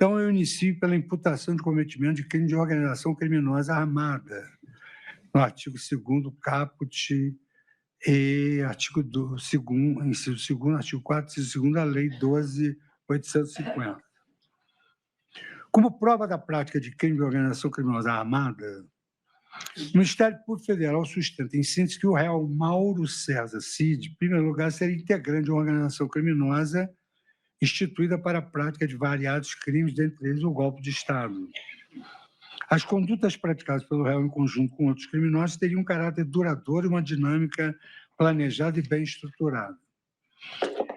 Então, eu inicio pela imputação de cometimento de crime de organização criminosa armada, no artigo 2º caput e artigo 2º, inciso 2º, artigo 4º, inciso 2º da Lei 12.850. Como prova da prática de crime de organização criminosa armada, o Ministério Público Federal sustenta, em síntese, que o réu Mauro César Cid, em primeiro lugar, seria integrante de uma organização criminosa instituída para a prática de variados crimes, dentre eles o golpe de Estado. As condutas praticadas pelo réu em conjunto com outros criminosos teriam um caráter duradouro e uma dinâmica planejada e bem estruturada.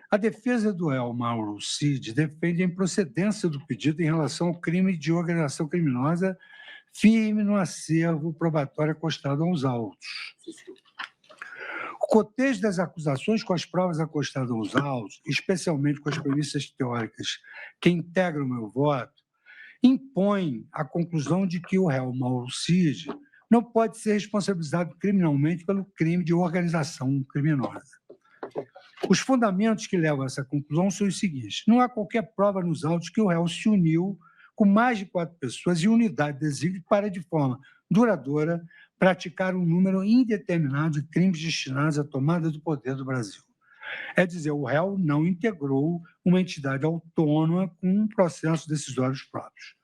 A defesa do réu Mauro Cid defende a improcedência do pedido em relação ao crime de organização criminosa firme no acervo probatório acostado aos autos. O cotejo das acusações com as provas acostadas aos autos, especialmente com as premissas teóricas que integram o meu voto, impõe a conclusão de que o réu Mauro Cid não pode ser responsabilizado criminalmente pelo crime de organização criminosa. Os fundamentos que levam a essa conclusão são os seguintes: não há qualquer prova nos autos que o réu se uniu com mais de 4 pessoas em unidade de exílio para, de forma duradoura, praticar um número indeterminado de crimes destinados à tomada do poder do Brasil. É dizer, o réu não integrou uma entidade autônoma com um processo decisório próprios.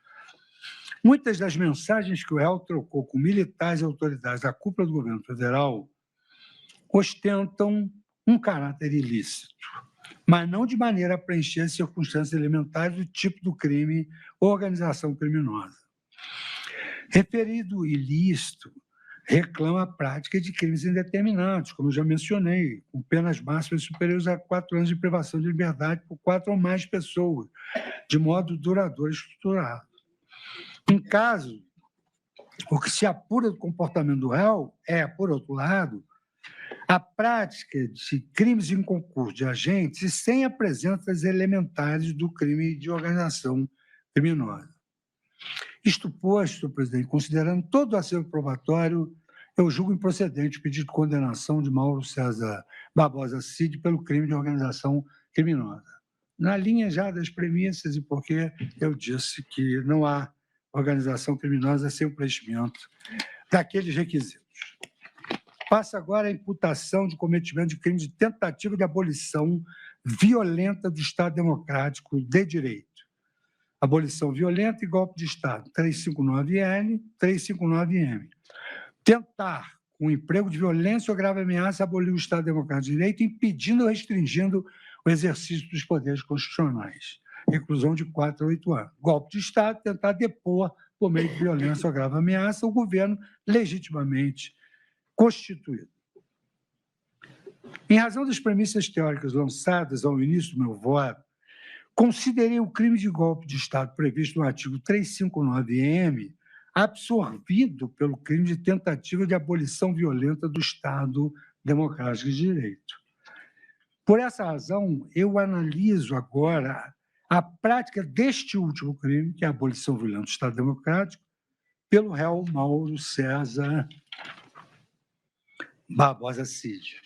Muitas das mensagens que o réu trocou com militares e autoridades da cúpula do governo federal ostentam um caráter ilícito, mas não de maneira a preencher as circunstâncias elementares do tipo do crime ou organização criminosa. Referido ilícito reclama a prática de crimes indeterminados, como eu já mencionei, com penas máximas superiores a 4 anos de privação de liberdade por 4 ou mais pessoas, de modo duradouro e estruturado. Em caso, o que se apura do comportamento do réu é, por outro lado, a prática de crimes em concurso de agentes e sem a presença elementares do crime de organização criminosa. Isto posto, presidente, considerando todo o acervo probatório, eu julgo improcedente o pedido de condenação de Mauro César Barbosa Cid pelo crime de organização criminosa. Na linha já das premissas e porque eu disse que não há organização criminosa sem o preenchimento daqueles requisitos. Passa agora a imputação de cometimento de crime de tentativa de abolição violenta do Estado Democrático de Direito. Abolição violenta e golpe de Estado, 359L, 359M. Tentar, com emprego de violência ou grave ameaça, abolir o Estado Democrático de Direito, impedindo ou restringindo o exercício dos poderes constitucionais. Reclusão de 4 a 8 anos. Golpe de Estado, tentar depor, por meio de violência ou grave ameaça, o governo legitimamente constituído. Em razão das premissas teóricas lançadas ao início do meu voto, considerei o crime de golpe de Estado previsto no artigo 359-M absorvido pelo crime de tentativa de abolição violenta do Estado Democrático de Direito. Por essa razão, eu analiso agora a prática deste último crime, que é a abolição violenta do Estado Democrático, pelo réu Mauro César Barbosa Cid.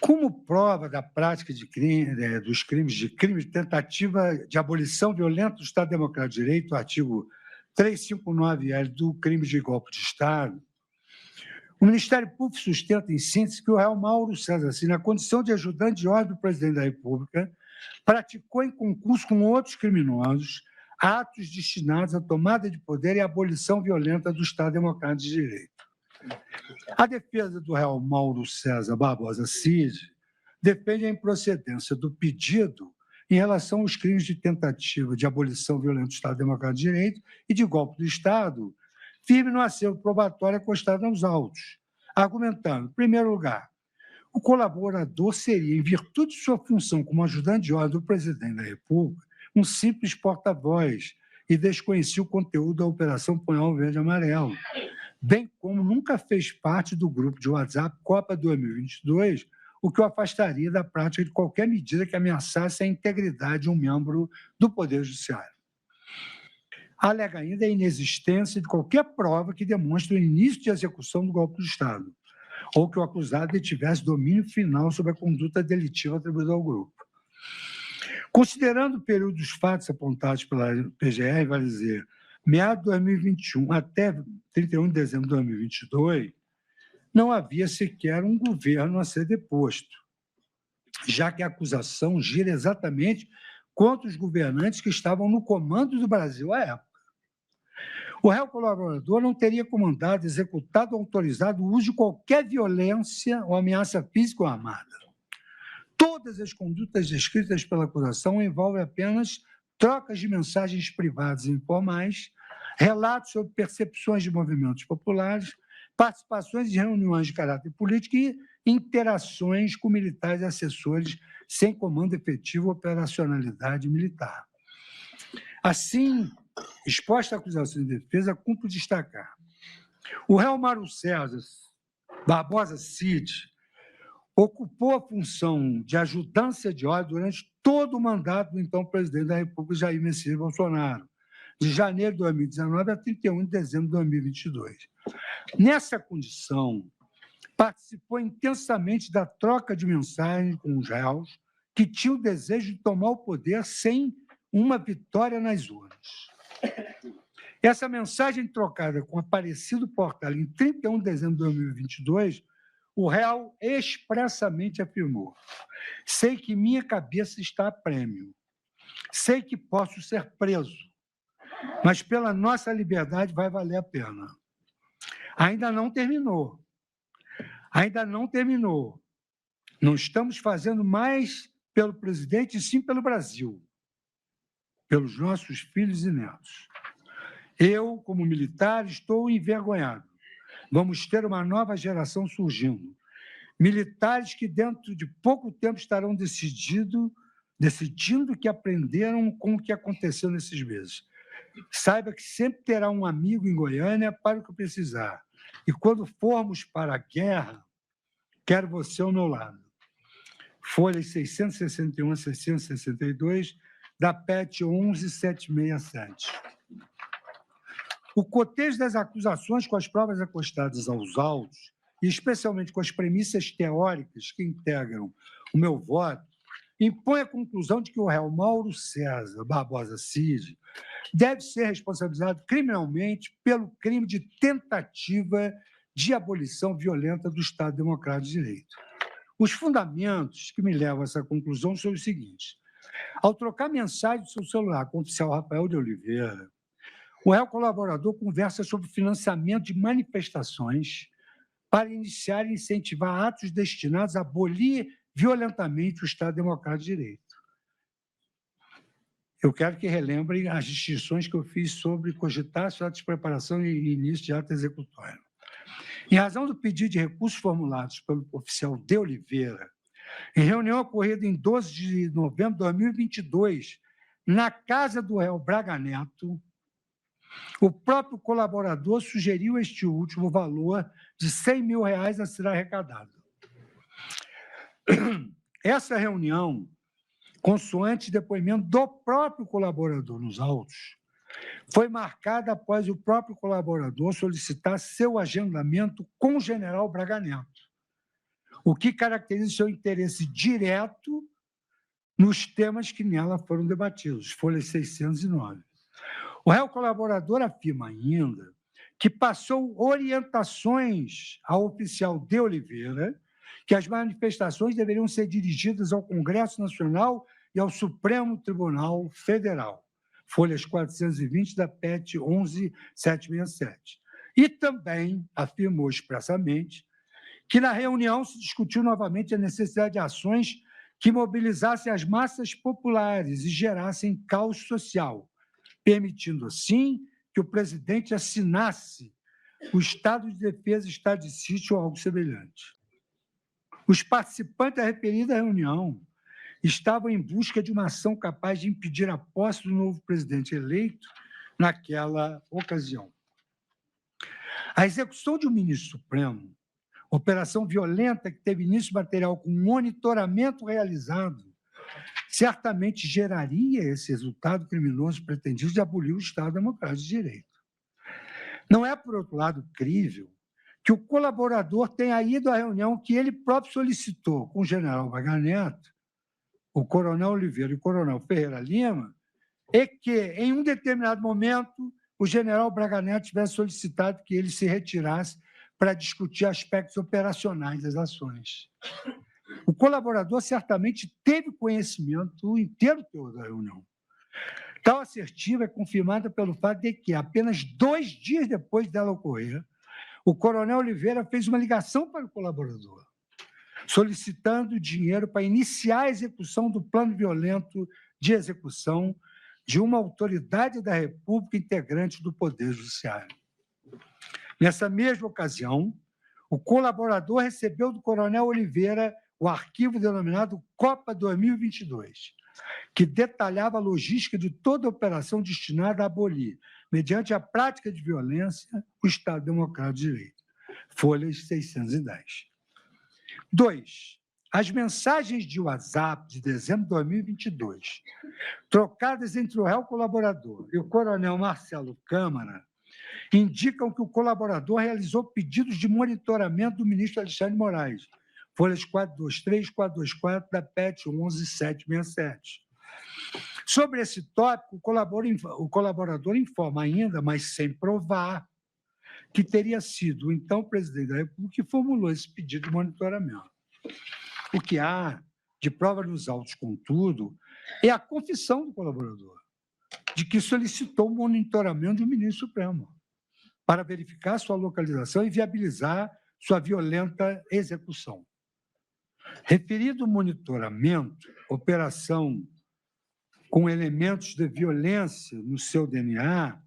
Como prova da prática de crime, dos crimes de tentativa de abolição violenta do Estado Democrático de Direito, o artigo 359-L do crime de golpe de Estado, o Ministério Público sustenta, em síntese, que o réu Mauro César Cid, na condição de ajudante de ordem do presidente da República, praticou em concurso com outros criminosos atos destinados à tomada de poder e à abolição violenta do Estado Democrático de Direito. A defesa do réu Mauro César Barbosa Cid defende a improcedência do pedido em relação aos crimes de tentativa de abolição violenta do Estado Democrático de Direito e de golpe do Estado, firme no acervo probatório acostado aos autos, argumentando, em primeiro lugar, o colaborador seria, em virtude de sua função como ajudante de ordem do presidente da República, um simples porta-voz e desconhecia o conteúdo da Operação Punhal Verde e Amarelo, bem como nunca fez parte do grupo de WhatsApp Copa 2022, o que o afastaria da prática de qualquer medida que ameaçasse a integridade de um membro do Poder Judiciário. Alega ainda a inexistência de qualquer prova que demonstre o início de execução do golpe do Estado, ou que o acusado detivesse domínio final sobre a conduta delitiva atribuída ao grupo. Considerando o período dos fatos apontados pela PGR, vale dizer, meados de 2021 até 31 de dezembro de 2022, não havia sequer um governo a ser deposto, já que a acusação gira exatamente contra os governantes que estavam no comando do Brasil à época. O réu colaborador não teria comandado, executado ou autorizado o uso de qualquer violência ou ameaça física ou armada. Todas as condutas descritas pela acusação envolvem apenas trocas de mensagens privadas e informais, relatos sobre percepções de movimentos populares, participações em reuniões de caráter político e interações com militares e assessores sem comando efetivo ou operacionalidade militar. Assim, exposta à acusação de defesa, cumpre destacar: o réu Mário César Barbosa Cid ocupou a função de ajudância de ordem durante todo o mandato do então presidente da República, Jair Messias Bolsonaro, de janeiro de 2019 a 31 de dezembro de 2022. Nessa condição, participou intensamente da troca de mensagens com os réus que tinham o desejo de tomar o poder sem uma vitória nas urnas. Essa mensagem trocada com Aparecido Portela em 31 de dezembro de 2022, o réu expressamente afirmou: sei que minha cabeça está a prêmio, sei que posso ser preso, mas pela nossa liberdade vai valer a pena. Ainda não terminou. Ainda não terminou. Não estamos fazendo mais pelo presidente, e sim pelo Brasil, pelos nossos filhos e netos. Eu, como militar, estou envergonhado. Vamos ter uma nova geração surgindo. Militares que, dentro de pouco tempo, estarão decidindo que aprenderam com o que aconteceu nesses meses. Saiba que sempre terá um amigo em Goiânia para o que precisar. E quando formos para a guerra, quero você ao meu lado. Folhas 661 a 662, da PET 11767. O cotejo das acusações com as provas acostadas aos autos, e especialmente com as premissas teóricas que integram o meu voto, impõe a conclusão de que o réu Mauro César Barbosa Cid deve ser responsabilizado criminalmente pelo crime de tentativa de abolição violenta do Estado Democrático de Direito. Os fundamentos que me levam a essa conclusão são os seguintes. Ao trocar mensagem do seu celular com o oficial Rafael de Oliveira, o réu colaborador conversa sobre financiamento de manifestações para iniciar e incentivar atos destinados a abolir violentamente o Estado Democrático de Direito. Eu quero que relembrem as distinções que eu fiz sobre cogitácio, atos de preparação e início de ato executório. Em razão do pedido de recursos formulados pelo oficial de Oliveira, em reunião ocorrida em 12 de novembro de 2022, na casa do réu Braga Neto, o próprio colaborador sugeriu este último valor de R$100 mil a ser arrecadado. Essa reunião, consoante depoimento do próprio colaborador nos autos, foi marcada após o próprio colaborador solicitar seu agendamento com o general Braga Neto, o que caracteriza seu interesse direto nos temas que nela foram debatidos, folhas 609. O réu colaborador afirma ainda que passou orientações ao oficial de Oliveira que as manifestações deveriam ser dirigidas ao Congresso Nacional e ao Supremo Tribunal Federal, folhas 420 da PET 11767. E também afirmou expressamente que na reunião se discutiu novamente a necessidade de ações que mobilizassem as massas populares e gerassem caos social, permitindo, assim, que o presidente assinasse o estado de defesa, estado de sítio ou algo semelhante. Os participantes da referida reunião estavam em busca de uma ação capaz de impedir a posse do novo presidente eleito naquela ocasião. A execução de um ministro supremo, operação violenta que teve início material com monitoramento realizado, certamente geraria esse resultado criminoso pretendido de abolir o Estado Democrático de Direito. Não é, por outro lado, crível que o colaborador tenha ido à reunião que ele próprio solicitou com o general Braga Neto, o coronel Oliveira e o coronel Ferreira Lima, é que, em um determinado momento, o general Braga Neto tivesse solicitado que ele se retirasse para discutir aspectos operacionais das ações. O colaborador certamente teve conhecimento inteiro da reunião. Tal assertiva é confirmada pelo fato de que, apenas 2 dias depois dela ocorrer, o coronel Oliveira fez uma ligação para o colaborador, solicitando dinheiro para iniciar a execução do plano violento de execução de uma autoridade da República integrante do Poder Judiciário. Nessa mesma ocasião, o colaborador recebeu do coronel Oliveira o arquivo denominado Copa 2022, que detalhava a logística de toda a operação destinada a abolir, mediante a prática de violência, o Estado Democrático de Direito. Folhas 610. 2. As mensagens de WhatsApp de dezembro de 2022, trocadas entre o réu colaborador e o coronel Marcelo Câmara, indicam que o colaborador realizou pedidos de monitoramento do ministro Alexandre de Moraes, folhas 423 e 424 da PET 11767. Sobre esse tópico, o colaborador informa ainda, mas sem provar, que teria sido o então presidente da República que formulou esse pedido de monitoramento. O que há de prova nos autos, contudo, é a confissão do colaborador de que solicitou o monitoramento do ministro Supremo para verificar sua localização e viabilizar sua violenta execução. Referido monitoramento, operação com elementos de violência no seu DNA,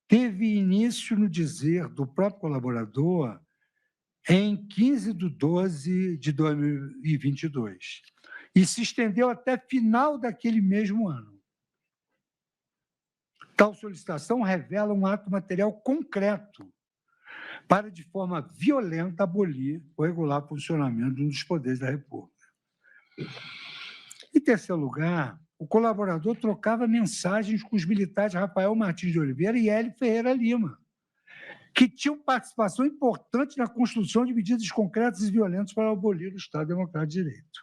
teve início, no dizer do próprio colaborador, em 15 de 12 de 2022 e se estendeu até final daquele mesmo ano. Tal solicitação revela um ato material concreto para, de forma violenta, abolir o regular funcionamento de um dos poderes da República. Em terceiro lugar, o colaborador trocava mensagens com os militares Rafael Martins de Oliveira e Hélio Ferreira Lima, que tinham participação importante na construção de medidas concretas e violentas para abolir o Estado Democrático de Direito.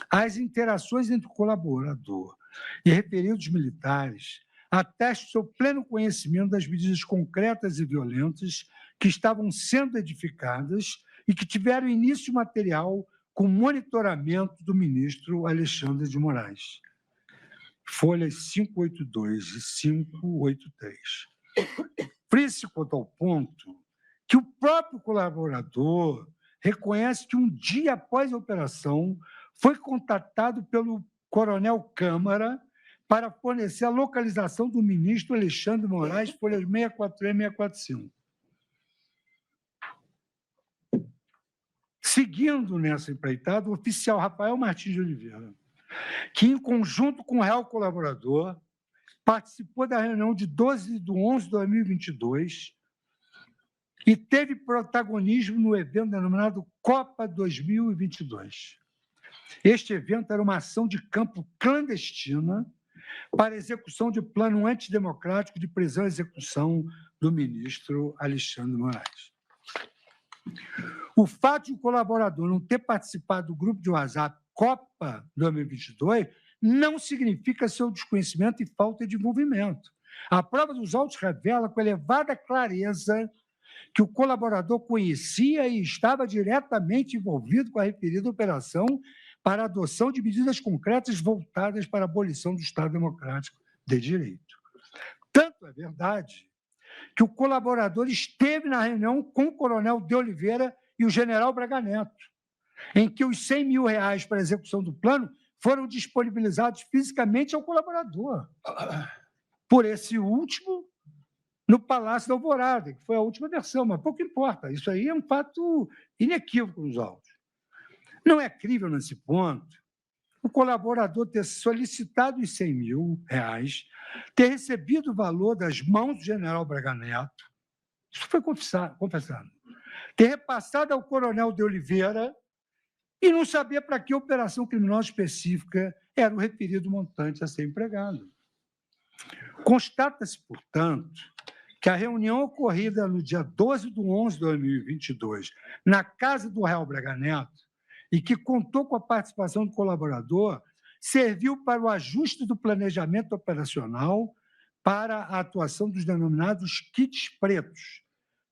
As interações entre o colaborador e referidos militares atestam seu pleno conhecimento das medidas concretas e violentas que estavam sendo edificadas e que tiveram início material com monitoramento do ministro Alexandre de Moraes. Folhas 582 e 583. Frise quanto ao ponto que o próprio colaborador reconhece que um dia após a operação foi contatado pelo coronel Câmara para fornecer a localização do ministro Alexandre de Moraes, folhas 643 e 645. Seguindo nessa empreitada, o oficial Rafael Martins de Oliveira, que, em conjunto com o réu colaborador, participou da reunião de 12 de 11 de 2022 e teve protagonismo no evento denominado Copa 2022. Este evento era uma ação de campo clandestina para execução de plano antidemocrático de prisão e execução do ministro Alexandre de Moraes. O fato de o colaborador não ter participado do grupo de WhatsApp Copa 2022 não significa seu desconhecimento e falta de envolvimento. A prova dos autos revela com elevada clareza que o colaborador conhecia e estava diretamente envolvido com a referida operação para a adoção de medidas concretas voltadas para a abolição do Estado Democrático de Direito. Tanto é verdade que o colaborador esteve na reunião com o coronel de Oliveira e o general Braga Neto, em que os R$100 mil para a execução do plano foram disponibilizados fisicamente ao colaborador, por esse último, no Palácio da Alvorada, que foi a última versão, mas pouco importa. Isso aí é um fato inequívoco nos autos. Não é crível nesse ponto o colaborador ter solicitado os R$100 mil, ter recebido o valor das mãos do general Braga Neto, isso foi confessado, ter repassado ao coronel de Oliveira e não saber para que operação criminosa específica era o referido montante a ser empregado. Constata-se, portanto, que a reunião ocorrida no dia 12 de 11 de 2022, na casa do réu Braga Neto, e que contou com a participação do colaborador, serviu para o ajuste do planejamento operacional para a atuação dos denominados kits pretos,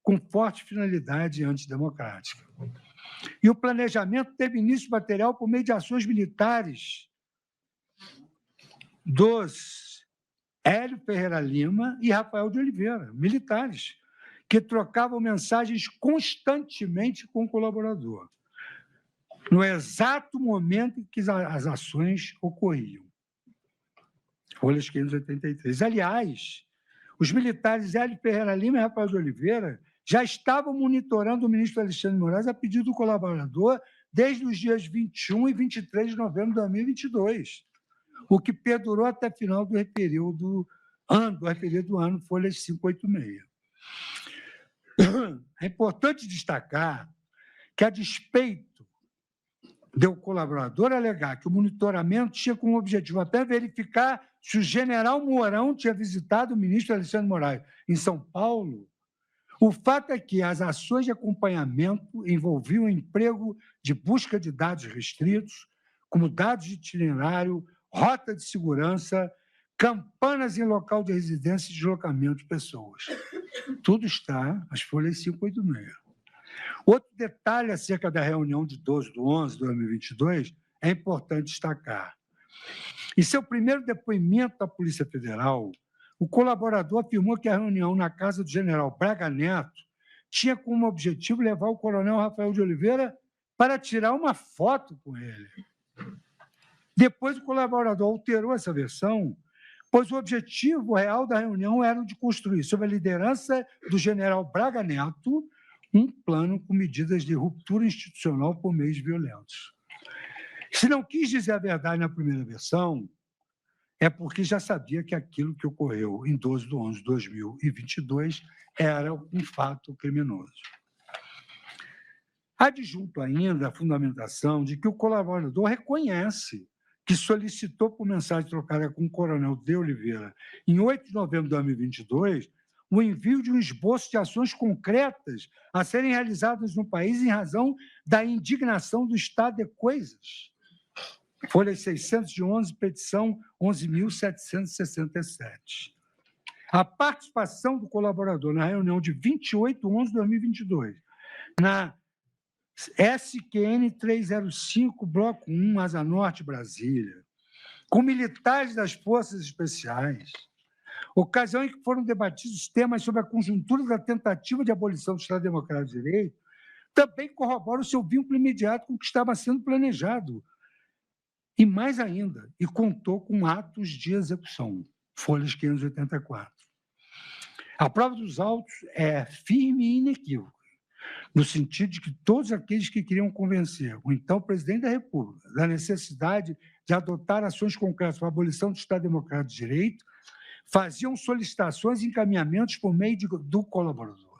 com forte finalidade antidemocrática. E o planejamento teve início material por meio de ações militares dos Hélio Ferreira Lima e Rafael de Oliveira, militares, que trocavam mensagens constantemente com o colaborador, no exato momento em que as ações ocorriam. Folhas 583. Aliás, os militares Hélio Ferreira Lima e Rafael de Oliveira já estavam monitorando o ministro Alexandre de Moraes a pedido do colaborador desde os dias 21 e 23 de novembro de 2022, o que perdurou até o final do referido ano, folhas 586. É importante destacar que, a despeito do colaborador alegar que o monitoramento tinha como objetivo até verificar se o general Mourão tinha visitado o ministro Alexandre de Moraes em São Paulo, o fato é que as ações de acompanhamento envolviam o emprego de busca de dados restritos, como dados de itinerário, rota de segurança, campanas em local de residência e deslocamento de pessoas. Tudo está nas folhas 586. Outro detalhe acerca da reunião de 12/11/2022 é importante destacar. Em seu primeiro depoimento à Polícia Federal, o colaborador afirmou que a reunião na casa do general Braga Neto tinha como objetivo levar o coronel Rafael de Oliveira para tirar uma foto com ele. Depois, o colaborador alterou essa versão, pois o objetivo real da reunião era o de construir, sob a liderança do general Braga Neto, um plano com medidas de ruptura institucional por meios violentos. Se não quis dizer a verdade na primeira versão, é porque já sabia que aquilo que ocorreu em 12/11/2022 era um fato criminoso. Adjunto ainda a fundamentação de que o colaborador reconhece que solicitou por mensagem trocada com o coronel de Oliveira, em 8 de novembro de 2022, o envio de um esboço de ações concretas a serem realizadas no país em razão da indignação do estado de coisas. Folha 611, petição 11.767. A participação do colaborador na reunião de 28/11/2022, na SQN 305, Bloco 1, Asa Norte, Brasília, com militares das Forças Especiais, ocasião em que foram debatidos temas sobre a conjuntura da tentativa de abolição do Estado Democrático de Direito, também corrobora o seu vínculo imediato com o que estava sendo planejado. E mais ainda, e contou com atos de execução, folhas 584. A prova dos autos é firme e inequívoca, no sentido de que todos aqueles que queriam convencer o então presidente da República da necessidade de adotar ações concretas para a abolição do Estado Democrático de Direito faziam solicitações e encaminhamentos por meio do colaborador.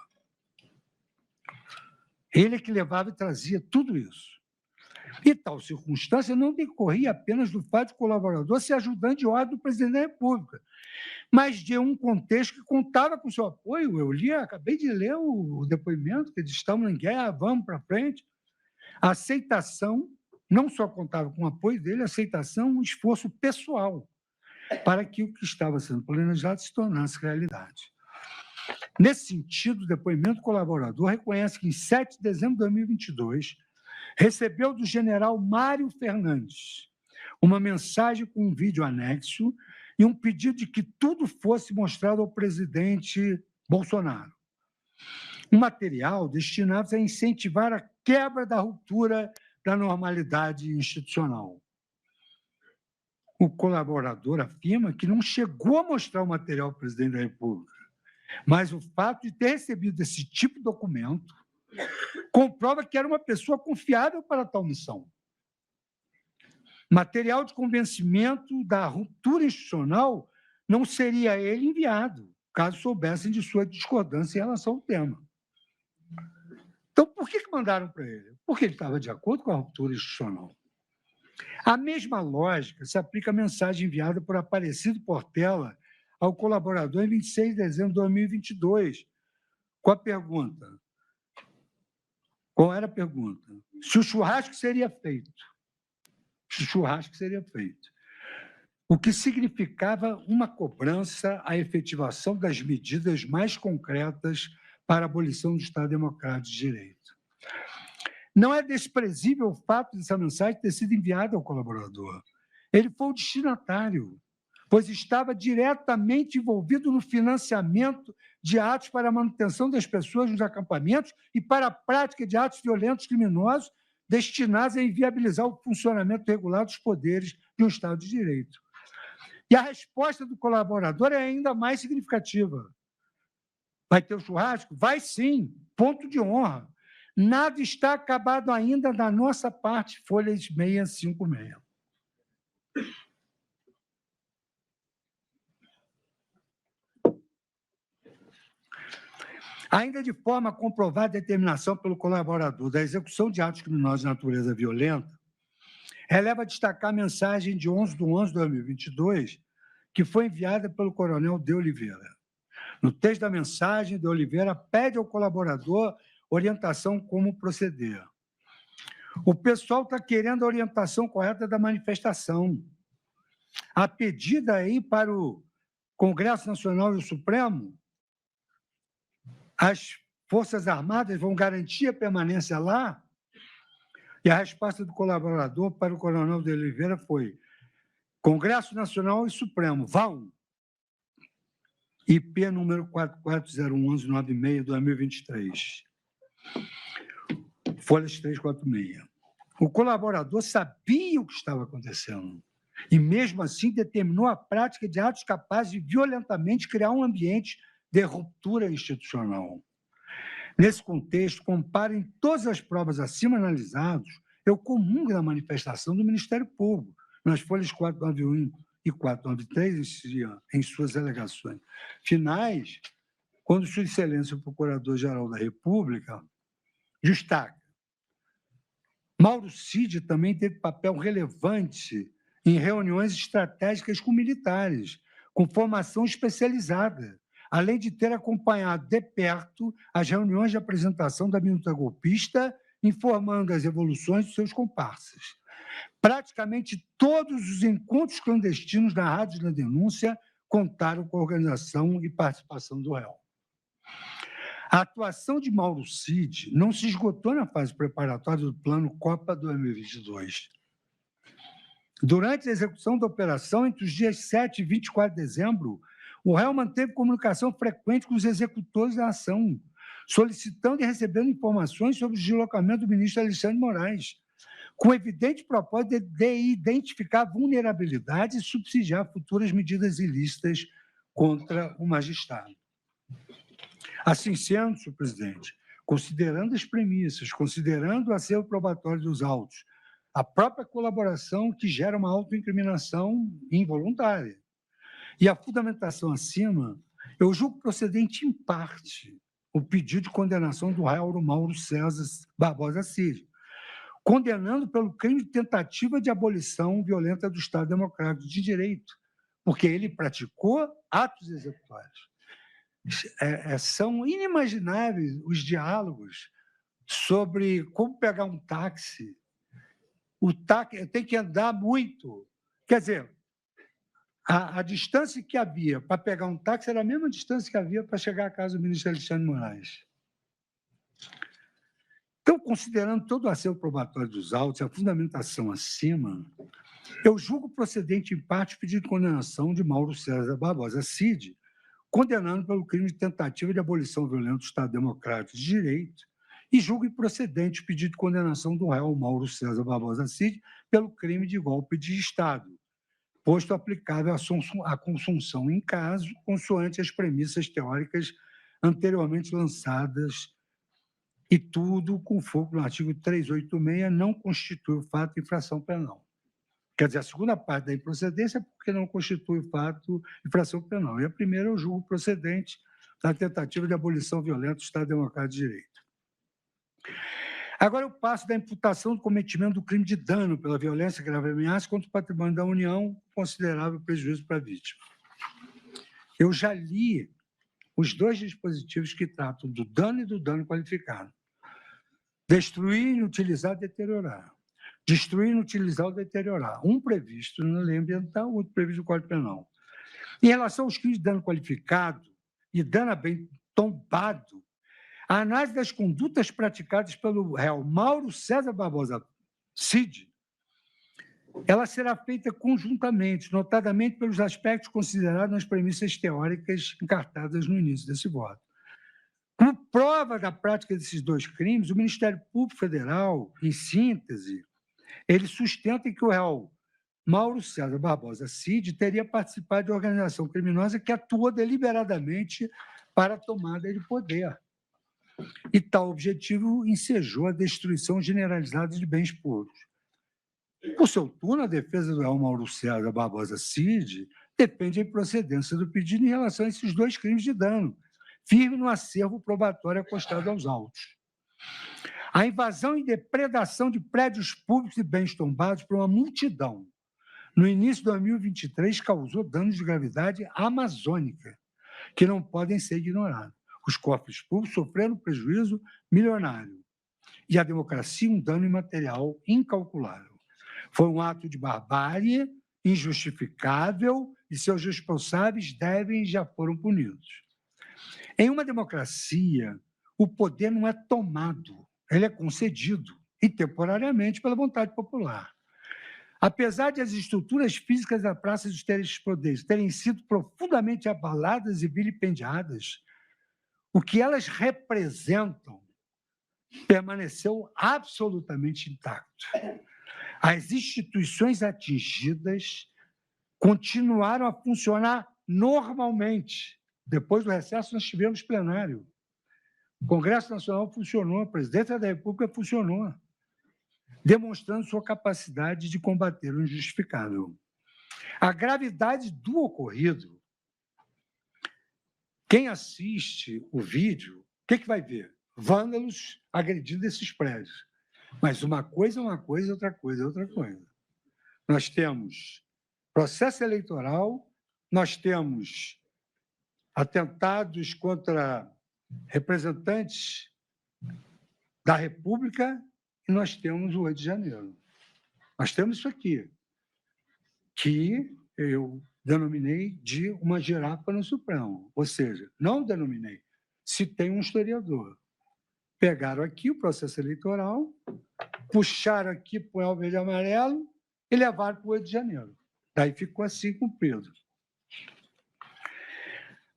Ele é que levava e trazia tudo isso. E tal circunstância não decorria apenas do fato de o colaborador ser ajudante de ordem do presidente da República, mas de um contexto que contava com seu apoio. Eu acabei de ler o depoimento, que eles estão em guerra, vamos para frente. A aceitação não só contava com o apoio dele, a aceitação, um esforço pessoal para que o que estava sendo planejado se tornasse realidade. Nesse sentido, o depoimento colaborador reconhece que, em 7 de dezembro de 2022, recebeu do general Mário Fernandes uma mensagem com um vídeo anexo e um pedido de que tudo fosse mostrado ao presidente Bolsonaro. Um material destinado a incentivar a quebra da ruptura da normalidade institucional. O colaborador afirma que não chegou a mostrar o material ao presidente da República, mas o fato de ter recebido esse tipo de documento comprova que era uma pessoa confiável para tal missão. Material de convencimento da ruptura institucional não seria a ele enviado, caso soubessem de sua discordância em relação ao tema. Então, por que mandaram para ele? Porque ele estava de acordo com a ruptura institucional. A mesma lógica se aplica à mensagem enviada por Aparecido Portela ao colaborador em 26 de dezembro de 2022, com a pergunta: qual era a pergunta? Se o churrasco seria feito. Se o churrasco seria feito. o que significava uma cobrança à efetivação das medidas mais concretas para a abolição do Estado Democrático de Direito. Não é desprezível o fato dessa mensagem ter sido enviada ao colaborador. Ele foi o destinatário, pois estava diretamente envolvido no financiamento de atos para a manutenção das pessoas nos acampamentos e para a prática de atos violentos criminosos destinados a inviabilizar o funcionamento regular dos poderes de um Estado de Direito. E a resposta do colaborador é ainda mais significativa. Vai ter o churrasco? Vai sim, ponto de honra. Nada está acabado ainda da nossa parte, folhas 656. Ainda de forma a comprovar a determinação pelo colaborador da execução de atos criminosos de natureza violenta, releva destacar a mensagem de 11/11/2022, que foi enviada pelo coronel De Oliveira. No texto da mensagem, De Oliveira pede ao colaborador orientação como proceder. O pessoal está querendo a orientação correta da manifestação. A pedida aí para o Congresso Nacional e o Supremo, as Forças Armadas vão garantir a permanência lá? E a resposta do colaborador para o coronel De Oliveira foi: Congresso Nacional e Supremo, vão. IP número 44011196/2023. Folhas 346. O colaborador sabia o que estava acontecendo e, mesmo assim, determinou a prática de atos capazes de violentamente criar um ambiente de ruptura institucional. Nesse contexto, comparem todas as provas acima analisadas, eu comungo da manifestação do Ministério Público, nas folhas 491 e 493, em suas alegações finais, quando Sua Excelência o Procurador-Geral da República destaca: Mauro Cid também teve papel relevante em reuniões estratégicas com militares, com formação especializada, além de ter acompanhado de perto as reuniões de apresentação da minuta golpista, informando as evoluções de seus comparsas. Praticamente todos os encontros clandestinos narrados na denúncia contaram com a organização e participação do réu. A atuação de Mauro Cid não se esgotou na fase preparatória do Plano Copa 2022. Durante a execução da operação, entre os dias 7 e 24 de dezembro, o réu manteve comunicação frequente com os executores da ação, solicitando e recebendo informações sobre o deslocamento do ministro Alexandre de Moraes, com evidente propósito de identificar vulnerabilidades e subsidiar futuras medidas ilícitas contra o magistrado. Assim sendo, senhor presidente, considerando as premissas, considerando o acervo probatório dos autos, a própria colaboração que gera uma autoincriminação involuntária e a fundamentação acima, eu julgo procedente em parte o pedido de condenação do réu Mauro César Barbosa Cid, condenando pelo crime de tentativa de abolição violenta do Estado Democrático de Direito, porque ele praticou atos executórios. São inimagináveis os diálogos sobre como pegar um táxi. O táxi tem que andar muito. Quer dizer, a distância que havia para pegar um táxi era a mesma distância que havia para chegar à casa do ministro Alexandre de Moraes. Então, considerando todo o acervo probatório dos autos e a fundamentação acima, eu julgo procedente em parte o pedido de condenação de Mauro César Barbosa Cid, condenando pelo crime de tentativa de abolição violenta do Estado Democrático de Direito, e julgo improcedente o pedido de condenação do réu Mauro César Barbosa Cid pelo crime de golpe de Estado, posto aplicável à consunção em caso, consoante as premissas teóricas anteriormente lançadas, e tudo com foco no artigo 386 não constitui o fato de infração penal. Quer dizer, a segunda parte da improcedência é porque não constitui o fato de infração penal. E a primeira eu julgo procedente da tentativa de abolição violenta do Estado Democrático de Direito. Agora eu passo da imputação do cometimento do crime de dano pela violência e grave ameaça contra o patrimônio da União, considerável prejuízo para a vítima. Eu já li os dois dispositivos que tratam do dano e do dano qualificado. Destruir, inutilizar, deteriorar. destruir, inutilizar ou deteriorar. Um previsto na lei ambiental, outro previsto no Código Penal. Em relação aos crimes de dano qualificado e dano a bem tombado, a análise das condutas praticadas pelo réu Mauro César Barbosa Cid, ela será feita conjuntamente, notadamente pelos aspectos considerados nas premissas teóricas encartadas no início desse voto. Como prova da prática desses dois crimes, o Ministério Público Federal, em síntese, ele sustenta que o réu Mauro César Barbosa Cid teria participado de organização criminosa que atuou deliberadamente para a tomada de poder. E tal objetivo ensejou a destruição generalizada de bens públicos. Por seu turno, a defesa do réu Mauro César Barbosa Cid depende da improcedência do pedido em relação a esses dois crimes de dano, firme no acervo probatório acostado aos autos. A invasão e depredação de prédios públicos e bens tombados por uma multidão no início de 2023 causou danos de gravidade amazônica, que não podem ser ignorados. Os cofres públicos sofreram prejuízo milionário e a democracia um dano imaterial incalculável. Foi um ato de barbárie injustificável e seus responsáveis devem e já foram punidos. Em uma democracia, o poder não é tomado, ele é concedido, e temporariamente pela vontade popular. Apesar de as estruturas físicas da Praça dos Três Poderes terem sido profundamente abaladas e vilipendiadas, o que elas representam permaneceu absolutamente intacto. As instituições atingidas continuaram a funcionar normalmente. Depois do recesso, nós tivemos plenário. O Congresso Nacional funcionou, a Presidência da República funcionou, demonstrando sua capacidade de combater o injustificável. A gravidade do ocorrido, quem assiste o vídeo, o que vai ver? Vândalos agredindo esses prédios. Mas uma coisa é uma coisa, outra coisa é outra coisa. Nós temos processo eleitoral, nós temos atentados contra representantes da República e nós temos o 8 de janeiro. Nós temos isso aqui, que eu denominei de uma girafa no Supremo. Ou seja, não denominei, citei um historiador. Pegaram aqui o processo eleitoral, puxaram aqui para o verde e amarelo e levaram para o 8 de janeiro. Daí ficou assim cumprido.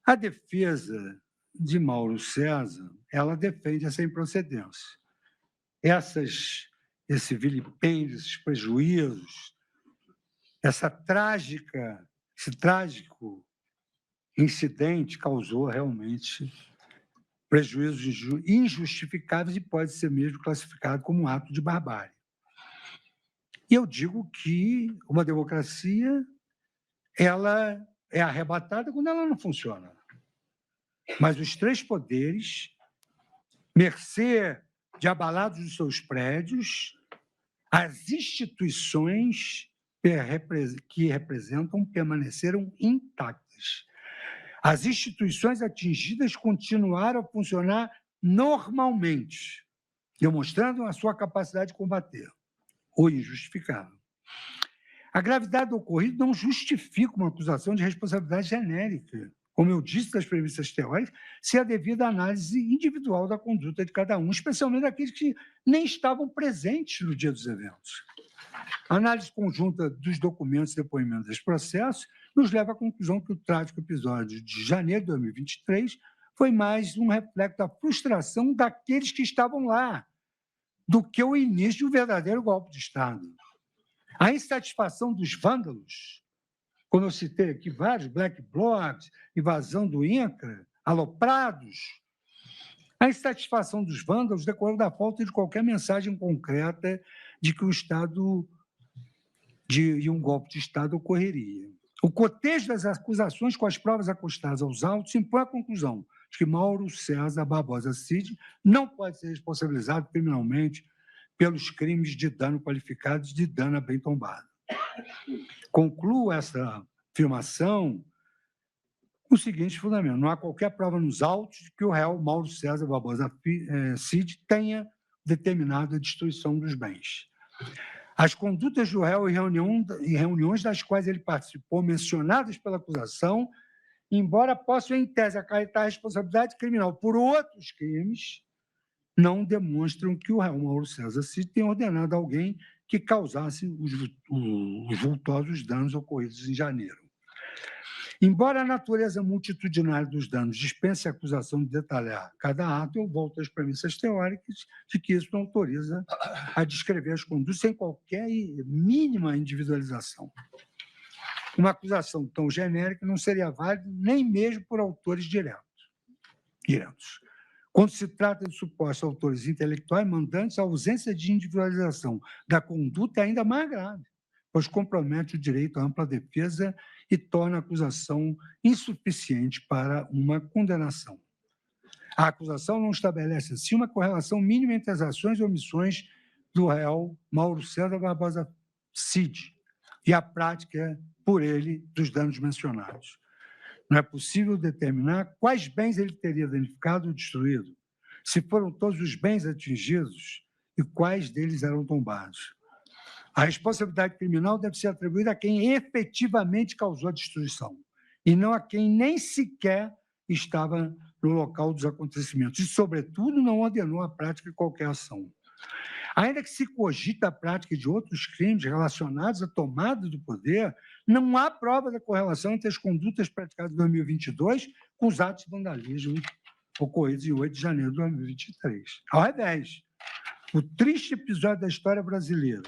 A defesa de Mauro César, ela defende essa improcedência. Esse vilipêndio, esses prejuízos, esse trágico incidente causou realmente prejuízos injustificáveis e pode ser mesmo classificado como um ato de barbárie. E eu digo que uma democracia ela é arrebatada quando ela não funciona. Mas os três poderes, mercê de abalados dos seus prédios, as instituições que representam permaneceram intactas. As instituições atingidas continuaram a funcionar normalmente, demonstrando a sua capacidade de combater o injustificável. A gravidade do ocorrido não justifica uma acusação de responsabilidade genérica, como eu disse das premissas teóricas, se a devida análise individual da conduta de cada um, especialmente daqueles que nem estavam presentes no dia dos eventos. A análise conjunta dos documentos e depoimentos desse processo nos leva à conclusão que o trágico episódio de janeiro de 2023 foi mais um reflexo da frustração daqueles que estavam lá, do que o início de um verdadeiro golpe de Estado. A insatisfação dos vândalos, como eu citei aqui vários, Black Blocs, invasão do INCRA, aloprados, a insatisfação dos vândalos decorreu da falta de qualquer mensagem concreta de que o Estado, de um golpe de Estado ocorreria. O cotejo das acusações com as provas acostadas aos autos impõe a conclusão de que Mauro César Barbosa Cid não pode ser responsabilizado criminalmente pelos crimes de dano qualificado e de dano a bem tombado. Concluo essa afirmação com o seguinte fundamento: não há qualquer prova nos autos de que o réu Mauro César Barbosa Cid tenha determinado a destruição dos bens. As condutas do réu em reuniões das quais ele participou, mencionadas pela acusação, embora possam, em tese, acarretar a responsabilidade criminal por outros crimes, não demonstram que o réu Mauro César Cid tenha ordenado a alguém que causasse os vultosos danos ocorridos em janeiro. Embora a natureza multitudinária dos danos dispense a acusação de detalhar cada ato, eu volto às premissas teóricas de que isso não autoriza a descrever as condutas sem qualquer mínima individualização. Uma acusação tão genérica não seria válida nem mesmo por autores diretos. Quando se trata de supostos autores intelectuais mandantes, a ausência de individualização da conduta é ainda mais grave, pois compromete o direito à ampla defesa e torna a acusação insuficiente para uma condenação. A acusação não estabelece, assim, uma correlação mínima entre as ações e omissões do réu Mauro César Barbosa Cid e a prática por ele dos danos mencionados. Não é possível determinar quais bens ele teria danificado ou destruído, se foram todos os bens atingidos e quais deles eram tombados. A responsabilidade criminal deve ser atribuída a quem efetivamente causou a destruição, e não a quem nem sequer estava no local dos acontecimentos, e, sobretudo, não ordenou a prática de qualquer ação. Ainda que se cogita a prática de outros crimes relacionados à tomada do poder, não há prova da correlação entre as condutas praticadas em 2022 com os atos de vandalismo ocorridos em 8 de janeiro de 2023. Ao revés, o triste episódio da história brasileira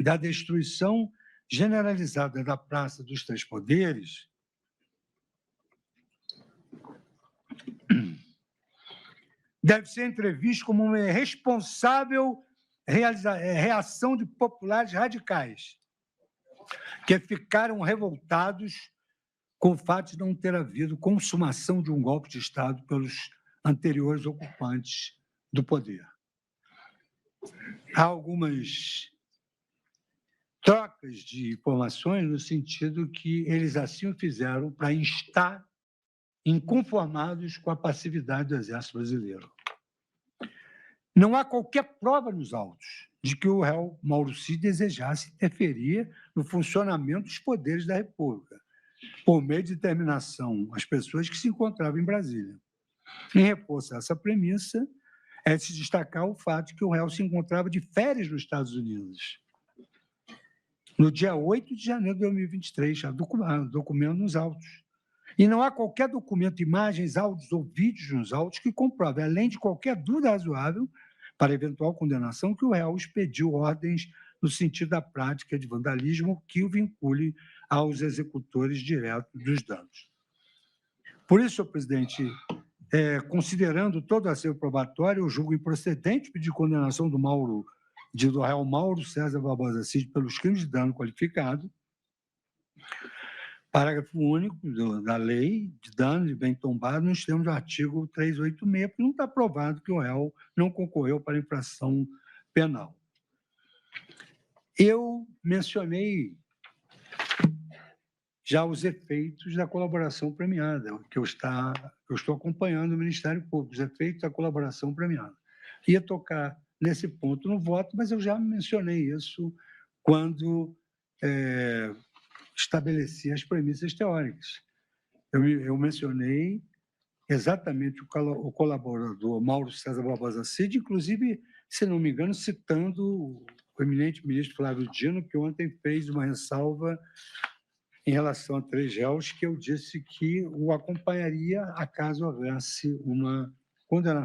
da destruição generalizada da Praça dos Três Poderes deve ser entrevisto como uma irresponsável reação de populares radicais que ficaram revoltados com o fato de não ter havido consumação de um golpe de Estado pelos anteriores ocupantes do poder. Há algumas trocas de informações no sentido que eles assim o fizeram para instar inconformados com a passividade do Exército Brasileiro. Não há qualquer prova nos autos de que o réu Mauro Cid desejasse interferir no funcionamento dos poderes da República, por meio de determinação às pessoas que se encontravam em Brasília. Em reforço a essa premissa, é de se destacar o fato de que o réu se encontrava de férias nos Estados Unidos, no dia 8 de janeiro de 2023, já documento nos autos. E não há qualquer documento, imagens, áudios ou vídeos nos autos que comprove, além de qualquer dúvida razoável, para eventual condenação, que o réu expediu ordens no sentido da prática de vandalismo que o vincule aos executores diretos dos danos. Por isso, senhor presidente, considerando todo o acervo probatório, eu julgo improcedente pedir condenação do réu Mauro César Barbosa Cid pelos crimes de dano qualificado. Parágrafo único da lei de dano de bem tombado nos termos do artigo 386, porque não está provado que o réu não concorreu para a infração penal. Eu mencionei já os efeitos da colaboração premiada, que eu estou acompanhando o Ministério Público, os efeitos da colaboração premiada. Ia tocar nesse ponto no voto, mas eu já mencionei isso quando estabeleci as premissas teóricas. Eu mencionei exatamente o colaborador Mauro César Barbosa Cid, inclusive, se não me engano, citando o eminente ministro Flávio Dino, que ontem fez uma ressalva em relação a 3 réus, que eu disse que o acompanharia acaso houvesse uma condenação